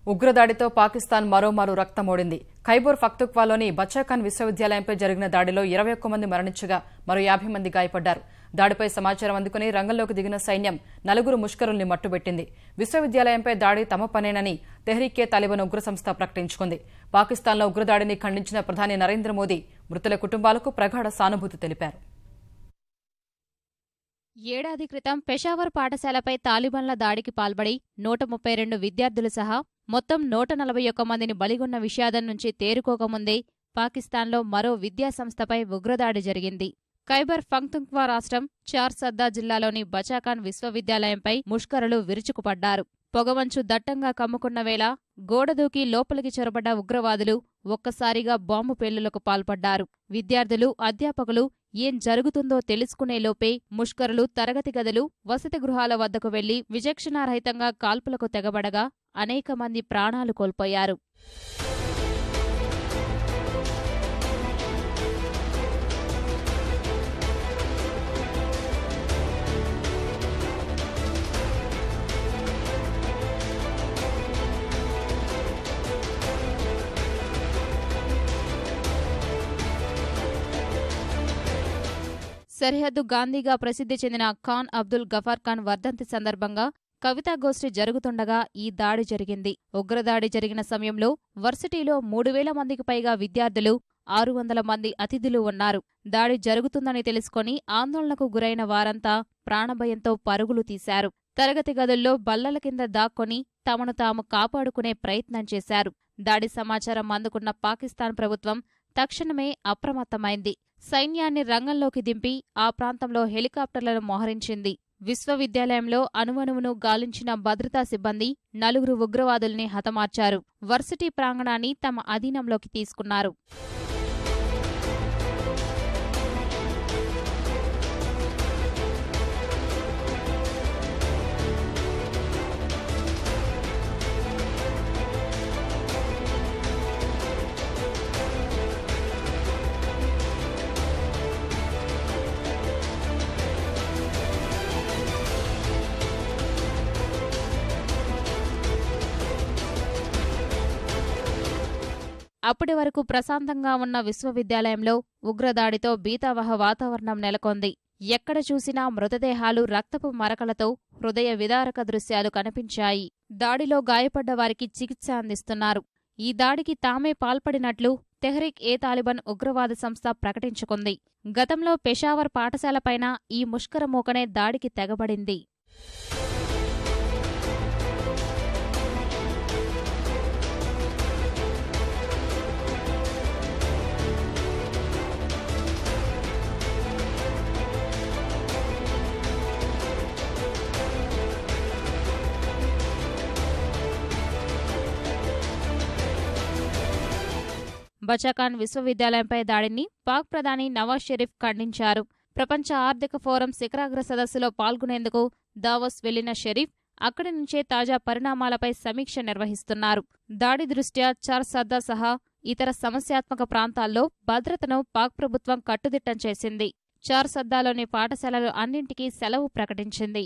ఉగ్రదాడితో పాకిస్తాన్ మరోమారు రక్తమోడింది. ఖైబర్ పఖ్తూన్ఖ్వాలోని బచాఖాన్ విశ్వవిద్యాలయంపై జరిగిన దాడిలో 21 మంది మరణించగా మరో 50 మంది గాయపడ్డారు. దాడిపై సమాచారం అందుకుని రంగంలోకి దిగిన సైన్యం 4 ముష్కరుల్ని మట్టుబెట్టింది. విశ్వవిద్యాలయంపై దాడి తమ పనేనని తెహ్రీక్-ఏ-తాలిబాన్ ఉగ్ర సంస్థ ప్రకటించుకుంది. పాకిస్తాన్లో ఉగ్రదాడిని ఖండించిన ప్రధాని నరేంద్ర మోదీ మృతుల కుటుంబాలకు ప్రగాఢ సానుభూతి తెలిపారు. ఏడాది క్రితం పెషావర్ పాఠశాలపై తాలిబాన్ల దాడికి పాల్పడి 132 విద్యార్థులు సహా మొత్తం 141 మందిని బలిగొన్న విషాదం నుంచి తేరుకోకముందే పాకిస్తాన్లో మరో విద్యాసంస్థపై ఉగ్రదాడి జరిగింది. ఖైబర్ పఖ్తూన్ఖ్వా రాష్ట్రం చార్ సద్దా జిల్లాలోని బచాఖాన్ విశ్వవిద్యాలయంపై ముష్కరులు విరుచుకుపడ్డారు. పొగమంచు దట్టంగా కమ్ముకున్న వేళ గోడదూకి లోపలికి చొరబడ్డ ఉగ్రవాదులు ఒక్కసారిగా బాంబు పేలులకు పాల్పడ్డారు. విద్యార్థులు, అధ్యాపకులు ఏం జరుగుతుందో తెలుసుకునేలోపే ముష్కరులు తరగతి గదులు, వసతి గృహాల వద్దకు వెళ్లి విచక్షణారహితంగా కాల్పులకు తెగబడగా అనేక మంది ప్రాణాలు కోల్పోయారు. సరిహద్దు గాంధీగా ప్రసిద్ధి చెందిన ఖాన్ అబ్దుల్ గఫార్ ఖాన్ వర్ధంతి సందర్భంగా కవితాగోష్ఠి జరుగుతుండగా ఈ దాడి జరిగింది. ఉగ్రదాడి జరిగిన సమయంలో వర్సిటీలో 3000 మందికి పైగా విద్యార్థులు, 600 మంది అతిథులు ఉన్నారు. దాడి జరుగుతుందని తెలుసుకుని ఆందోళనకు గురైన వారంతా ప్రాణభయంతో పరుగులు తీశారు. తరగతి గదుల్లో బల్లల కింద దాక్కొని తమను తాము కాపాడుకునే ప్రయత్నం చేశారు. దాడి సమాచారం అందుకున్న పాకిస్తాన్ ప్రభుత్వం తక్షణమే అప్రమత్తమైంది. సైన్యాన్ని రంగంలోకి దింపి ఆ ప్రాంతంలో హెలికాప్టర్లను మోహరించింది. విశ్వవిద్యాలయంలో అణువణువును గాలించిన భద్రతా సిబ్బంది 4 ఉగ్రవాదుల్ని హతమార్చారు. వర్సిటీ ప్రాంగణాన్ని తమ అధీనంలోకి తీసుకున్నారు. అప్పటి వరకు ప్రశాంతంగా ఉన్న విశ్వవిద్యాలయంలో ఉగ్రదాడితో భీతావహ వాతావరణం నెలకొంది. ఎక్కడ చూసినా మృతదేహాలు, రక్తపు మరకలతో హృదయ విదారక దృశ్యాలు కనిపించాయి. దాడిలో గాయపడ్డ వారికి చికిత్స అందిస్తున్నారు. ఈ దాడికి తామే పాల్పడినట్లు తెహ్రీక్-ఏ-తాలిబాన్ ఉగ్రవాద సంస్థ ప్రకటించుకుంది. గతంలో పెషావర్ పాఠశాలపైన ఈ ముష్కర మూకనే దాడికి తెగబడింది. బచాఖాన్ విశ్వవిద్యాలయంపై దాడిని పాక్ ప్రధాని నవాజ్ షరీఫ్ ఖండించారు. ప్రపంచ ఆర్థిక ఫోరం శిఖరాగ్ర సదస్సులో పాల్గొనేందుకు దావోస్ వెళ్లిన షరీఫ్ అక్కడి నుంచే తాజా పరిణామాలపై సమీక్ష నిర్వహిస్తున్నారు. దాడి దృష్ట్యా చార్ సద్దా సహా ఇతర సమస్యాత్మక ప్రాంతాల్లో భద్రతను పాక్ ప్రభుత్వం కట్టుదిట్టం చేసింది. చార్ సద్దాలోని పాఠశాలలు అన్నింటికీ సెలవు ప్రకటించింది.